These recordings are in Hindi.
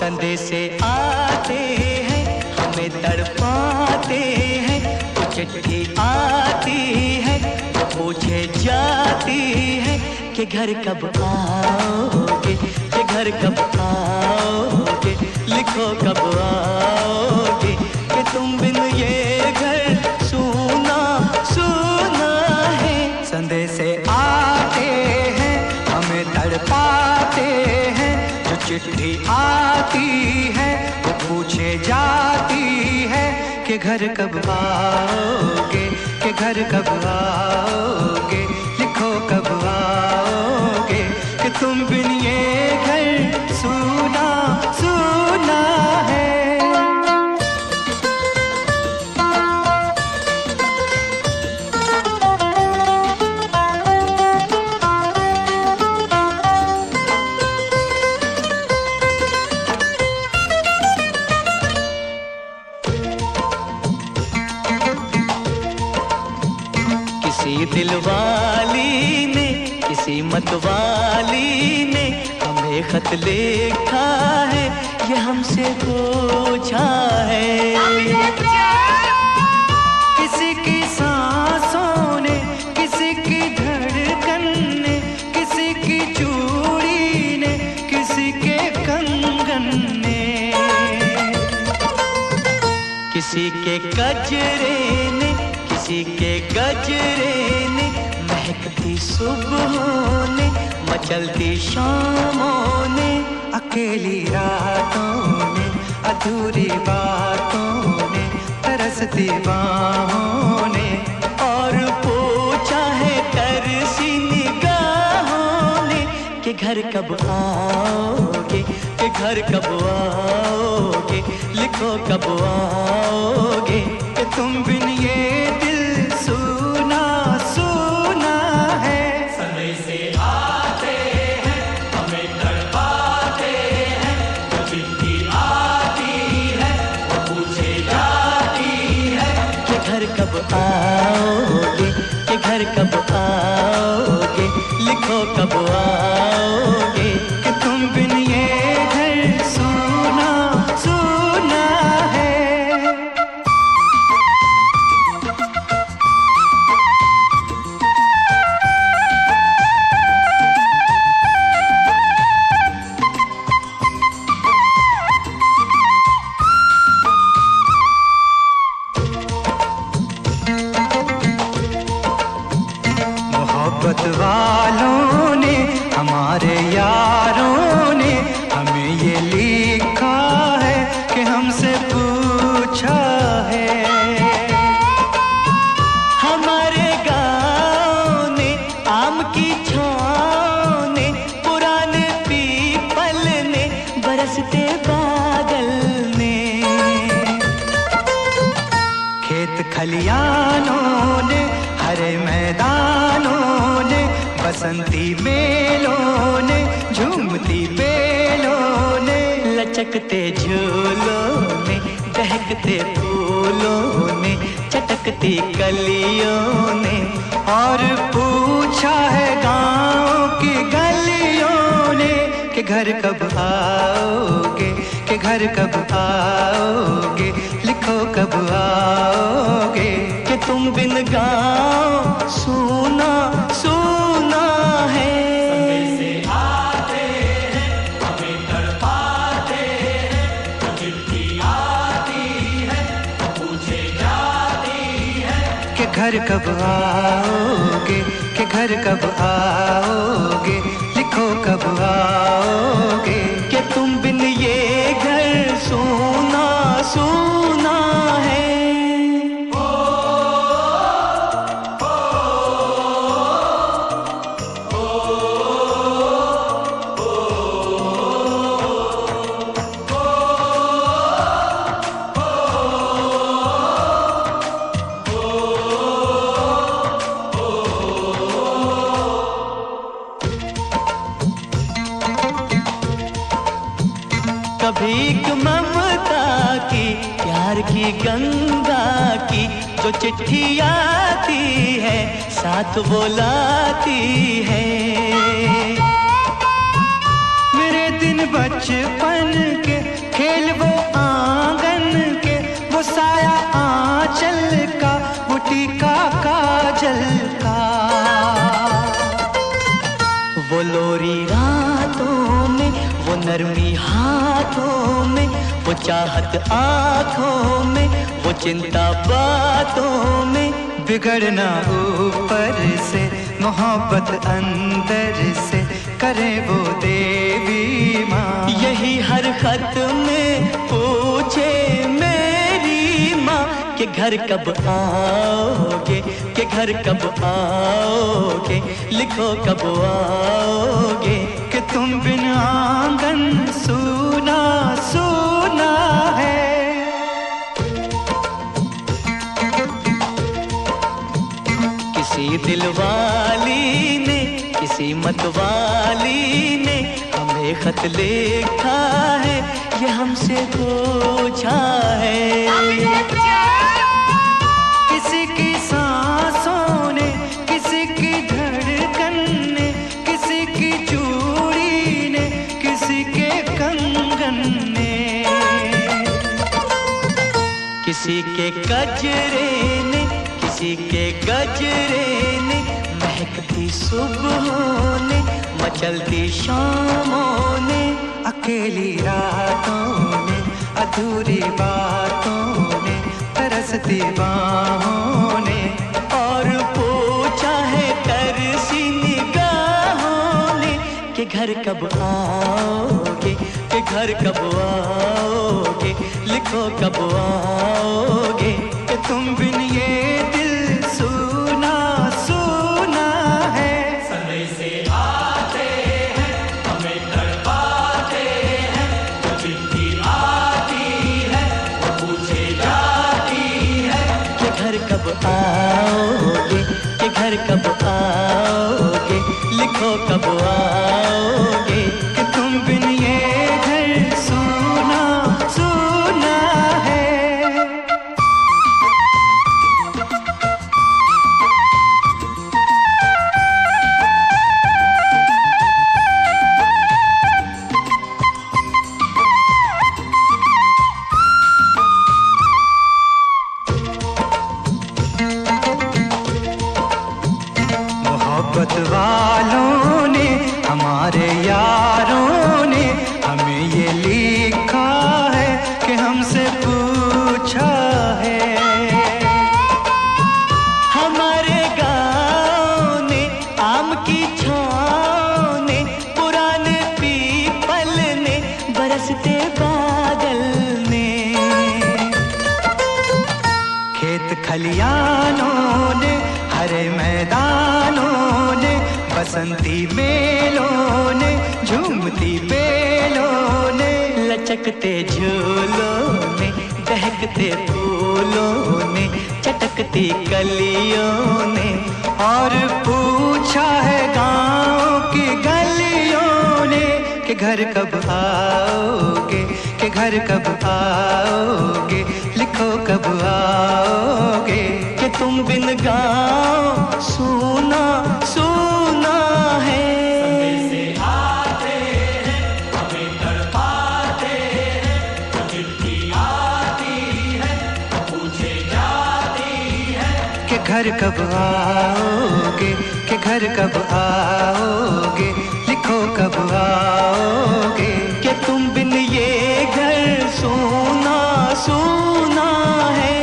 संदेशे आते हैं हमें तड़पाते हैं, चिट्ठी आती है पूछे जाती है कि घर कब आओगे, कि घर कब आओगे, लिखो कब आओगे, कि तुम बिन ये घर सूना सूना है। संदेशे आते हैं हमें तड़पाते हैं, जो चिट्ठी आती है वो पूछे जाती है कि घर कब आओगे, कि घर कब आओगे, लिखो कब आओगे, कि तुम बिन ये घर सूना सूना है। किसी दिलवाली ने, किसी मतवाली ने हमें खत लिखा है, ये हमसे पूछा है। किसी की सांसों ने, किसी की धड़कन ने, किसी की चूड़ी ने, किसी के कंगन ने, किसी के गजरे ने, किसी के गजरे ने, महकती सुबहों ने, मचलती शामों ने, अकेली रातों ने, अधूरी बातों ने, तरसती बाहों ने, और पूछा है तरसी निगाहों ने कि घर कब आओगे, कि घर कब आओगे, लिखो कब आओगे, कि तुम बिन ये दिल सूना सूना है। संदेशे आते हैं हमें तड़पाते हैं, जो चिट्ठी आती है वो पूछे जाती है कि घर कब आओगे, कि घर कब आओगे, लिखो कब आओगे, कि तुम बिन ये घर सूना सूना है। मोहब्बत वालों ने, हमारे यारों ने हमें ये लिखा है कि हमसे पूछा है। हमारे गाँव ने, आम की छाँव ने, पुराने पीपल ने, बरसते बादल ने, खेत खलियानों ने, हरे मैदानों ने, बसंती मेलों ने, झूमती बेलों ने, लचकते झूलों ने, दहकते फूलों ने, चटकती कलियों ने, और पूछा है गाँव की गलियों ने कि घर कब आओगे, कि घर कब आओगे, लिखो कब आओगे, कि तुम बिन गाँव सूना सूना है। संदेशे आते हैं हमें तड़पाते हैं, जो चिट्ठी आती है वो पूछे जाती है कि घर कब आओगे, कि घर कब आओगे, लिखो कब आओगे, कि तुम बिन ये घर सूना सूना है। कभी एक ममता की, प्यार की गंगा की, जो चिट्ठी आती है साथ वो लाती है। मेरे दिन बचपन के खेल वो आंगन के, वो साया आंचल का, वो टीका काजल का। वो लोरी रातों में, वो नरमी हाथों में, वो चाहत आँखों में, वो चिंता बातों में। बिगड़ना ऊपर से, मोहब्बत अंदर से, करे वो देवी माँ। यही हर खत में पूछे मेरी माँ कि घर कब आओगे, कि घर कब आओगे, लिखो कब आओगे। कि तुम बिन आंगन सूना सूना है। किसी दिलवाली ने, किसी मतवाली ने हमें खत लिखा है, ये हमसे पूछा है। किसी की सांसों ने, किसी की धड़कन ने, किसी की चूड़ी ने, किसी के कंगन ने, किसी के गजरे ने, किसी के गजरे ने, महकती सुबहों ने, मचलती शामों ने, अकेली रातों ने, अधूरी बातों ने, तरसती बाहों ने, और पूछा है तरसी निगाहों ने कि घर कब आओगे, कि घर कब आओगे, लिखो कब आओगे। कि तुम बिन ये दिल सूना सूना है। समय से आते हैं, हमें तड़पाते हैं, वो चिट्ठी आती है, वो पूछे जाती है कि घर कब आओगे, कि घर कब आओगे, लिखो कब आओगे। कि तुम बिन ये घर सूना सूना है। मोहब्बत वालों ने, हमारे यारों ने हमें ये लिखा है कि हमसे पूछा है। हमारे गाँव ने, आम की छाँव ने, पुराने पीपल ने, बरसते बादल ने, खेत खलियानों ने, हरे मैदानों ने, बसंती मेलों ने, झूमती बेलों ने, लचकते झूलों ने, दहकते फूलों ने, चटकती कलियों ने, और पूछा है गाँव की गलियों ने कि घर कब आओगे, कि घर कब आओगे, लिखो कब आओगे। कि तुम बिन गाँव सूना सूना है। समय से आते हैं, हमें तड़पाते हैं, वो चिट्ठी आती है, वो पूछे जाती है कि घर कब आओगे, कि घर कब आओगे, लिखो कब आओगे। कि तुम बिन ये घर सूना सूना है।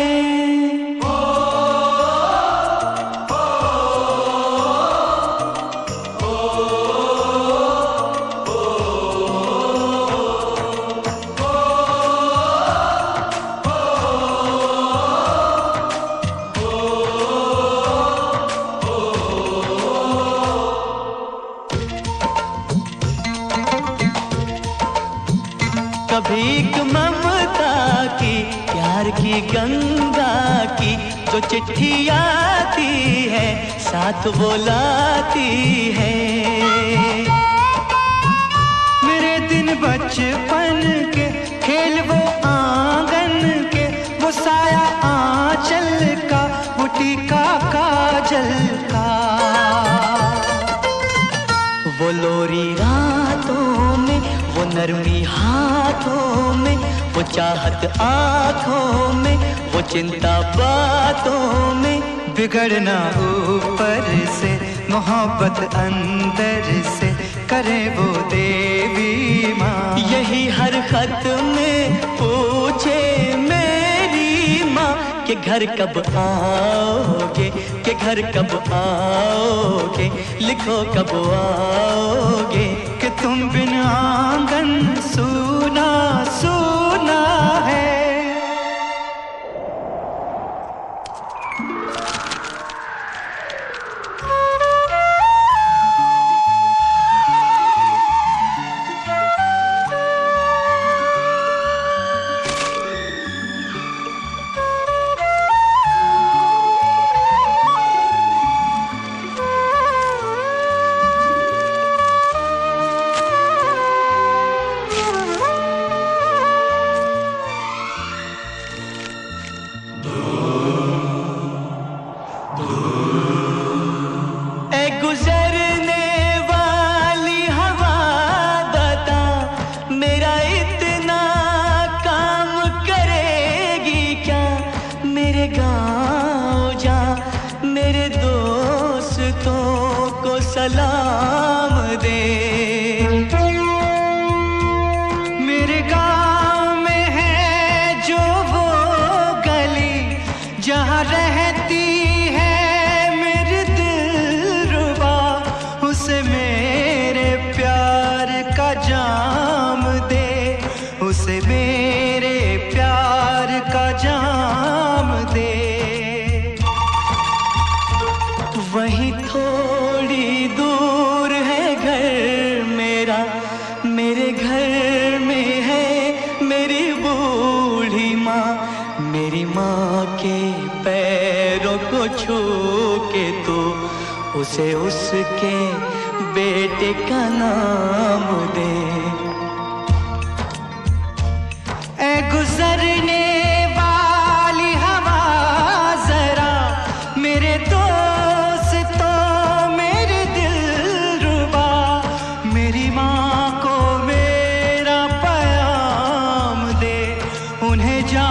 कभी एक ममता की, प्यार की गंगा की, जो चिट्ठी आती है, साथ वो लाती है। मेरे दिन बचपन के, खेल वो आंगन के, वो साया आंचल का, वो टीका काजल का। वो लोरी रातों में, वो नरमी हाथों में, वो चाहत आँखों में, वो चिंता बातों में। बिगड़ना ऊपर से, मोहब्बत अंदर से, करे वो देवी माँ। यही हर खत में पूछे मेरी माँ कि घर कब आओगे, कि घर कब आओगे, लिखो कब आओगे। कि तुम बिन आंगन सूना सूना है। सलाम दे। मेरे गाँव में है जो वो गली जहाँ रहती है मेरी दिलरुबा, उसे मेरे प्यार का जाम दे, उसे मेरे प्यार का जाम दे। वहीं थोड़ी दूर है घर मेरा, मेरे घर में है मेरी बूढ़ी माँ। मेरी माँ के पैरों को छू के तो उसे उसके बेटे का नाम दे। ऐ गुजरने वाली हवा जरा मेरे मेरी माँ को मेरा प्याम दे, उन्हें जा